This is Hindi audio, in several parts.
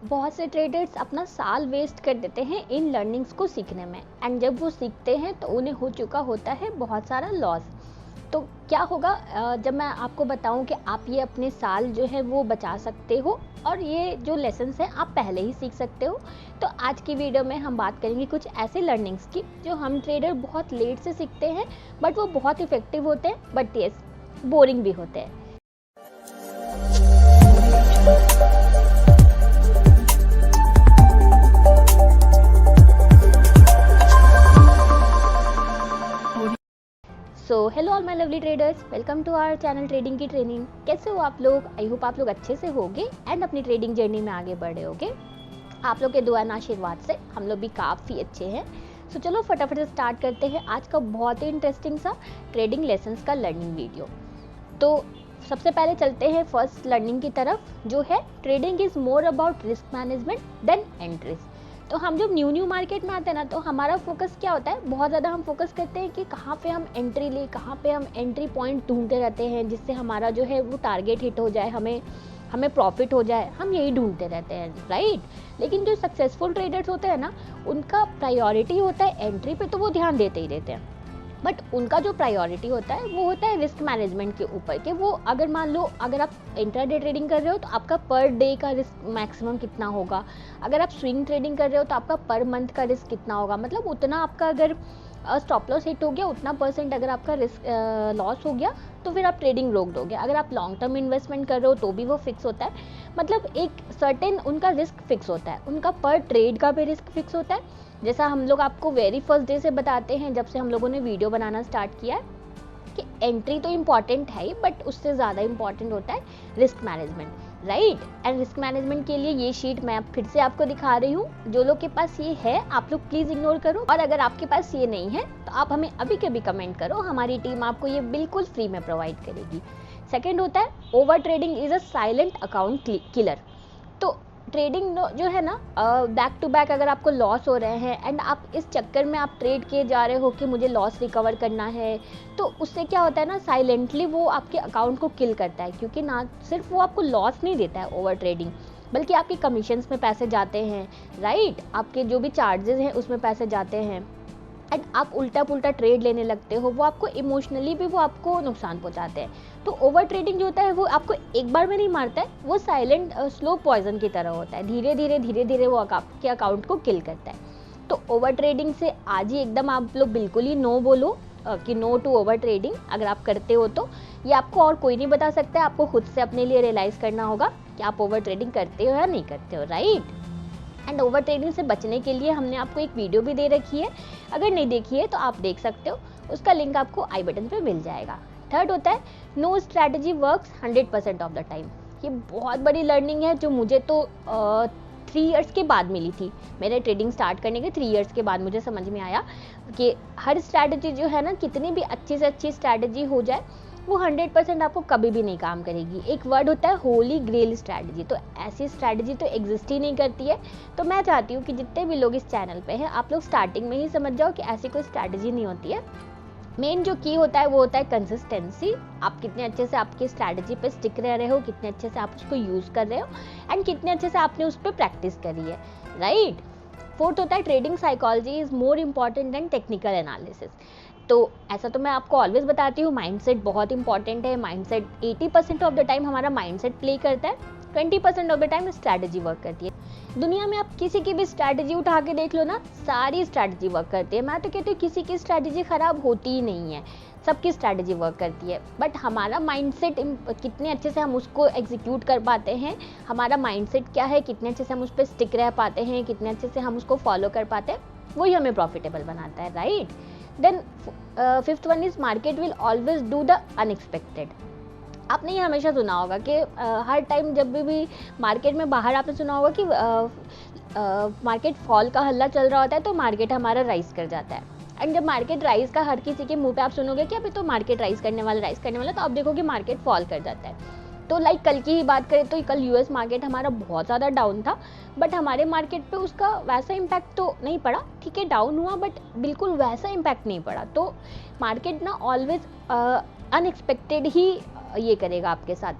बहुत से ट्रेडर्स अपना साल वेस्ट कर देते हैं इन लर्निंग्स को सीखने में, एंड जब वो सीखते हैं तो उन्हें हो चुका होता है बहुत सारा लॉस। तो क्या होगा जब मैं आपको बताऊं कि आप ये अपने साल जो है वो बचा सकते हो और ये जो लेसन्स हैं आप पहले ही सीख सकते हो। तो आज की वीडियो में हम बात करेंगे कुछ ऐसे लर्निंग्स की जो हम ट्रेडर बहुत लेट से सीखते हैं, बट वो बहुत इफेक्टिव होते हैं, बट यस बोरिंग भी होते हैं। So hello all my lovely traders, welcome to our channel trading की ट्रेनिंग। कैसे हो आप लोग? आई होप आप लोग अच्छे से होगे एंड अपनी ट्रेडिंग जर्नी में आगे बढ़े होगे। आप लोग के दुआ और आशीर्वाद से हम लोग भी काफ़ी अच्छे हैं। सो चलो फटाफट से स्टार्ट करते हैं आज का बहुत ही इंटरेस्टिंग सा ट्रेडिंग लेसन्स का लर्निंग वीडियो। तो सबसे पहले चलते हैं फर्स्ट लर्निंग की तरफ, जो है trading is more about risk management than entries. तो हम जब न्यू मार्केट में आते हैं ना, तो हमारा फोकस क्या होता है, बहुत ज़्यादा हम फोकस करते हैं कि कहाँ पे हम एंट्री लें, कहाँ पे हम एंट्री पॉइंट ढूंढते रहते हैं जिससे हमारा जो है वो टारगेट हिट हो जाए, हमें प्रॉफिट हो जाए, हम यही ढूंढते रहते हैं, राइट। लेकिन जो सक्सेसफुल ट्रेडर्स होते हैं ना, उनका प्रायोरिटी होता है एंट्री पे, तो वो ध्यान देते ही देते हैं, बट उनका जो प्रायोरिटी होता है वो होता है रिस्क मैनेजमेंट के ऊपर। कि वो अगर मान लो अगर आप इंट्राडे ट्रेडिंग कर रहे हो तो आपका पर डे का रिस्क मैक्सिमम कितना होगा, अगर आप स्विंग ट्रेडिंग कर रहे हो तो आपका पर मंथ का रिस्क कितना होगा, मतलब उतना आपका अगर स्टॉप लॉस हिट हो गया उतना परसेंट अगर आपका रिस्क लॉस हो गया तो फिर आप ट्रेडिंग रोक दोगे। अगर आप लॉन्ग टर्म इन्वेस्टमेंट कर रहे हो तो भी वो फिक्स होता है, मतलब एक सर्टेन उनका रिस्क फिक्स होता है, उनका पर ट्रेड का भी रिस्क फिक्स होता है। जैसा हम लोग आपको वेरी फर्स्ट डे से बताते हैं जब से हम लोगों ने वीडियो बनाना स्टार्ट किया है कि एंट्री तो इम्पॉर्टेंट है ही, बट उससे ज़्यादा इम्पॉर्टेंट होता है risk management, right. And risk management के लिए ये शीट मैं फिर से आपको दिखा रही हूँ। जो लोग के पास ये है आप लोग प्लीज़ इग्नोर करो, और अगर आपके पास ये नहीं है तो आप हमें अभी के भी कमेंट करो, हमारी टीम आपको ये बिल्कुल फ्री में प्रोवाइड करेगी। सेकेंड होता है over trading is a silent account killer. तो ट्रेडिंग जो है ना, बैक टू बैक अगर आपको लॉस हो रहे हैं एंड आप इस चक्कर में आप ट्रेड किए जा रहे हो कि मुझे लॉस रिकवर करना है, तो उससे क्या होता है ना, साइलेंटली वो आपके अकाउंट को किल करता है। क्योंकि ना सिर्फ वो आपको लॉस नहीं देता है ओवर ट्रेडिंग, बल्कि आपके कमीशंस में पैसे जाते हैं, राइट, आपके जो भी चार्जेस हैं उसमें पैसे जाते हैं, एंड आप उल्टा पुल्टा ट्रेड लेने लगते हो, वो आपको इमोशनली भी वो आपको नुकसान पहुंचाते हैं। तो ओवर ट्रेडिंग जो होता है वो आपको एक बार में नहीं मारता है, वो साइलेंट स्लो पॉइजन की तरह होता है, धीरे धीरे वो आपके अकाउंट को किल करता है। तो ओवर ट्रेडिंग से आज ही एकदम आप लोग बिल्कुल ही नो बोलो कि नो टू ओवर ट्रेडिंग। अगर आप करते हो तो ये आपको और कोई नहीं बता सकता है, आपको खुद से अपने लिए रियलाइज़ करना होगा कि आप ओवर ट्रेडिंग करते हो या नहीं करते हो, राइट। एंड ओवर ट्रेडिंग से बचने के लिए हमने आपको एक वीडियो भी दे रखी है, अगर नहीं देखी है तो आप देख सकते हो, उसका लिंक आपको आई बटन पे मिल जाएगा। थर्ड होता है no strategy works 100% of the time. ये बहुत बड़ी लर्निंग है जो मुझे तो 3 इयर्स के बाद मिली थी। मेरे ट्रेडिंग स्टार्ट करने के 3 इयर्स के बाद मुझे समझ में आया कि हर स्ट्रैटेजी जो है ना, कितनी भी अच्छी से अच्छी स्ट्रैटेजी हो जाए, वो 100% आपको कभी भी नहीं काम करेगी। एक वर्ड होता है होली ग्रेल स्ट्रैटेजी, तो ऐसी स्ट्रैटेजी तो एग्जिस्ट ही नहीं करती है। तो मैं चाहती हूँ कि जितने भी लोग इस चैनल पे हैं आप लोग स्टार्टिंग में ही समझ जाओ कि ऐसी कोई स्ट्रैटेजी नहीं होती है। मेन जो की होता है वो होता है कंसिस्टेंसी। आप कितने अच्छे से आपकी स्ट्रैटेजी पे स्टिक रह रहे हो, कितने अच्छे से आप उसको यूज़ कर रहे हो, एंड कितने अच्छे से आपने उस पर प्रैक्टिस करी है, राइट। फोर्थ होता है trading psychology is more important than technical analysis. तो ऐसा तो मैं आपको ऑलवेज बताती हूँ, माइंडसेट बहुत इंपॉर्टेंट है। माइंडसेट 80% ऑफ द टाइम हमारा माइंडसेट प्ले करता है, 20% of the time strategy work करती है। दुनिया में आप किसी की भी स्ट्रैटेजी उठा के देख लो ना, सारी स्ट्रैटेजी वर्क करती है। मैं तो कहती हूँ किसी की स्ट्रैटेजी खराब होती ही नहीं है, सबकी स्ट्रैटेजी वर्क करती है। बट हमारा माइंडसेट कितने अच्छे से हम उसको एग्जीक्यूट कर पाते हैं, हमारा माइंडसेट क्या है, कितने अच्छे से हम उस पर स्टिक रह पाते हैं, कितने अच्छे से हम उसको फॉलो कर पाते हैं, वही हमें प्रॉफिटेबल बनाता है, right. Then fifth one is market will always do the unexpected. आपने ये हमेशा सुना होगा कि हर टाइम जब भी मार्केट में बाहर आपने सुना होगा कि मार्केट फॉल का हल्ला चल रहा होता है तो मार्केट हमारा राइज कर जाता है। एंड जब मार्केट राइज का हर किसी के मुंह पे आप सुनोगे कि अभी तो मार्केट राइज करने वाला, तो आप देखोगे मार्केट फॉल कर जाता है। तो लाइक कल की ही बात करें तो कल यूएस मार्केट हमारा बहुत ज़्यादा डाउन था, बट हमारे मार्केट पे उसका वैसा इम्पैक्ट तो नहीं पड़ा। ठीक है, डाउन हुआ बट बिल्कुल वैसा इम्पैक्ट नहीं पड़ा। तो मार्केट ना ऑलवेज अनएक्सपेक्टेड ही ये करेगा आपके साथ।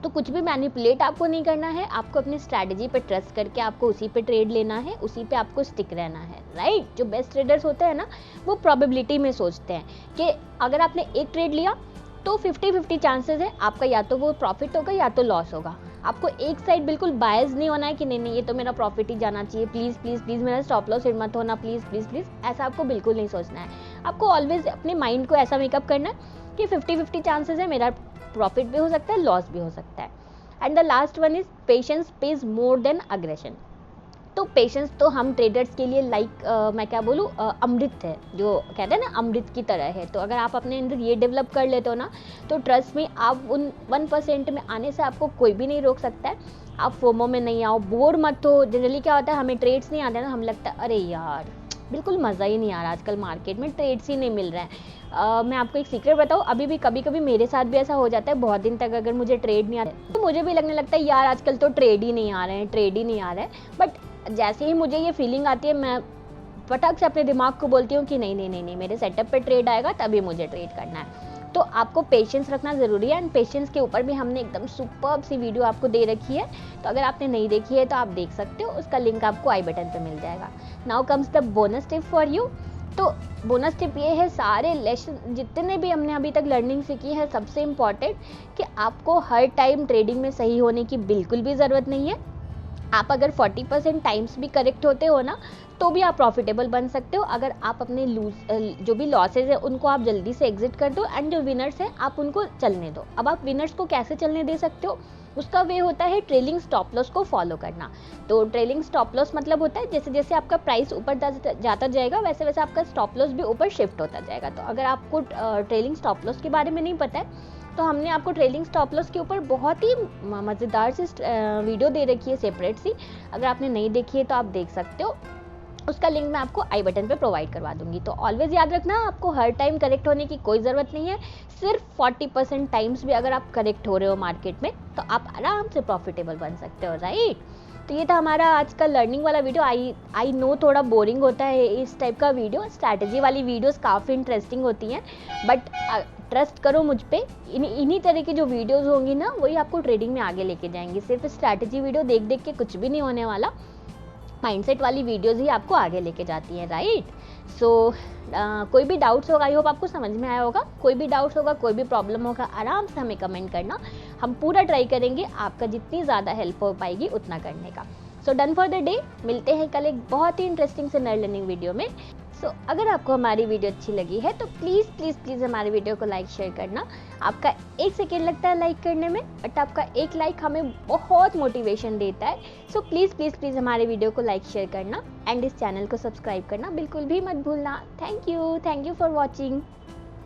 तो कुछ भी मैनिपुलेट आपको नहीं करना है, आपको अपनी स्ट्रैटेजी पे ट्रस्ट करके आपको उसी पे ट्रेड लेना है, उसी पे आपको स्टिक रहना है, राइट। जो बेस्ट ट्रेडर्स होते हैं ना, वो प्रोबेबिलिटी में सोचते हैं कि अगर आपने एक ट्रेड लिया तो 50-50 चांसेस है आपका या तो वो प्रॉफिट होगा या तो लॉस होगा। आपको एक साइड बिल्कुल बायस नहीं होना है कि नहीं ये तो मेरा प्रॉफिट ही जाना चाहिए, प्लीज़ प्लीज़ प्लीज़ मेरा स्टॉप लॉस हिट मत होना, प्लीज़ प्लीज़ प्लीज़, ऐसा आपको बिल्कुल नहीं सोचना है। आपको ऑलवेज अपने माइंड को ऐसा मेकअप करना है कि 50-50 चांसेस है मेरा प्रॉफिट भी हो सकता है, लॉस भी हो सकता है। And the last one is patience page more than aggression. तो पेशेंस तो हम ट्रेडर्स के लिए मैं क्या बोलूँ, अमृत है, जो कहते हैं ना अमृत की तरह है। तो अगर आप अपने अंदर ये डेवलप कर लेते हो ना, तो ट्रस्ट में आप उन 1% में आने से आपको कोई भी नहीं रोक सकता है। आप फोमो में नहीं आओ, बोर मत हो। जनरली क्या होता है, हमें ट्रेड्स नहीं आते ना, हमें लगता है अरे यार बिल्कुल मज़ा ही नहीं आ रहा, आजकल मार्केट में ट्रेड्स ही नहीं मिल रहे हैं। मैं आपको एक सीक्रेट बताऊँ, अभी भी कभी कभी मेरे साथ भी ऐसा हो जाता है, बहुत दिन तक अगर मुझे ट्रेड नहीं आता तो मुझे भी लगने लगता है यार आजकल तो ट्रेड ही नहीं आ रहे हैं, ट्रेड ही नहीं आ रहे हैं। बट जैसे ही मुझे ये फीलिंग आती है, मैं फटाक से अपने दिमाग को बोलती हूँ कि नहीं नहीं नहीं नहीं, मेरे सेटअप पे ट्रेड आएगा तभी मुझे ट्रेड करना है। तो आपको पेशेंस रखना ज़रूरी है, एंड पेशेंस के ऊपर भी हमने एकदम सुपर्ब सी वीडियो आपको दे रखी है। तो अगर आपने नहीं देखी है तो आप देख सकते हो, उसका लिंक आपको आई बटन पे मिल जाएगा। Now comes the bonus tip for you. तो बोनस टिप ये है, सारे लेसन जितने भी हमने अभी तक लर्निंग सीखी है, सबसे इम्पॉर्टेंट कि आपको हर टाइम ट्रेडिंग में सही होने की बिल्कुल भी ज़रूरत नहीं है। आप अगर 40% टाइम्स भी करेक्ट होते हो ना, तो भी आप प्रॉफिटेबल बन सकते हो। अगर आप अपने जो भी लॉसेज है उनको आप जल्दी से एग्जिट कर दो, एंड जो विनर्स हैं आप उनको चलने दो। अब आप विनर्स को कैसे चलने दे सकते हो, उसका वे होता है ट्रेलिंग स्टॉप लॉस को फॉलो करना। तो ट्रेलिंग स्टॉप लॉस मतलब होता है जैसे जैसे आपका प्राइस ऊपर जाता जाएगा, वैसे वैसे आपका स्टॉप लॉस भी ऊपर शिफ्ट होता जाएगा। तो अगर आपको ट्रेलिंग स्टॉप लॉस के बारे में नहीं पता है, तो हमने आपको ट्रेलिंग स्टॉप लॉस के ऊपर बहुत ही मज़ेदार सी वीडियो दे रखी है सेपरेट सी। अगर आपने नहीं देखी है तो आप देख सकते हो, उसका लिंक मैं आपको आई बटन पे प्रोवाइड करवा दूंगी। तो ऑलवेज याद रखना, आपको हर टाइम करेक्ट होने की कोई ज़रूरत नहीं है। सिर्फ 40% टाइम्स भी अगर आप करेक्ट हो रहे हो मार्केट में, तो आप आराम से प्रॉफिटेबल बन सकते हो, राइट। तो ये था हमारा आज का लर्निंग वाला वीडियो। आई नो थोड़ा बोरिंग होता है इस टाइप का वीडियो, स्ट्रैटेजी वाली वीडियोस काफ़ी इंटरेस्टिंग होती हैं, बट ट्रस्ट करो मुझ पे, इन्हीं तरह की जो वीडियोस होंगी ना, वही आपको ट्रेडिंग में आगे लेके जाएंगी। सिर्फ स्ट्रैटेजी वीडियो देख देख के कुछ भी नहीं होने वाला, माइंडसेट वाली वीडियोस ही आपको आगे लेके जाती हैं, राइट। सो कोई भी डाउट्स होगा, आई होप आपको समझ में आया होगा। कोई भी डाउट्स होगा, कोई भी प्रॉब्लम होगा, आराम से हमें कमेंट करना, हम पूरा ट्राई करेंगे आपका जितनी ज़्यादा हेल्प हो पाएगी उतना करने का। So done for the day, मिलते हैं कल एक बहुत ही इंटरेस्टिंग से नई लर्निंग वीडियो में। सो अगर आपको हमारी वीडियो अच्छी लगी है तो प्लीज़ प्लीज़ प्लीज़ हमारे वीडियो को लाइक शेयर करना। आपका 1 सेकेंड लगता है लाइक करने में, बट आपका एक लाइक हमें बहुत मोटिवेशन देता है। सो प्लीज़ प्लीज़ प्लीज़ हमारे वीडियो को लाइक शेयर करना, एंड इस चैनल को सब्सक्राइब करना बिल्कुल भी मत भूलना। Thank you for watching.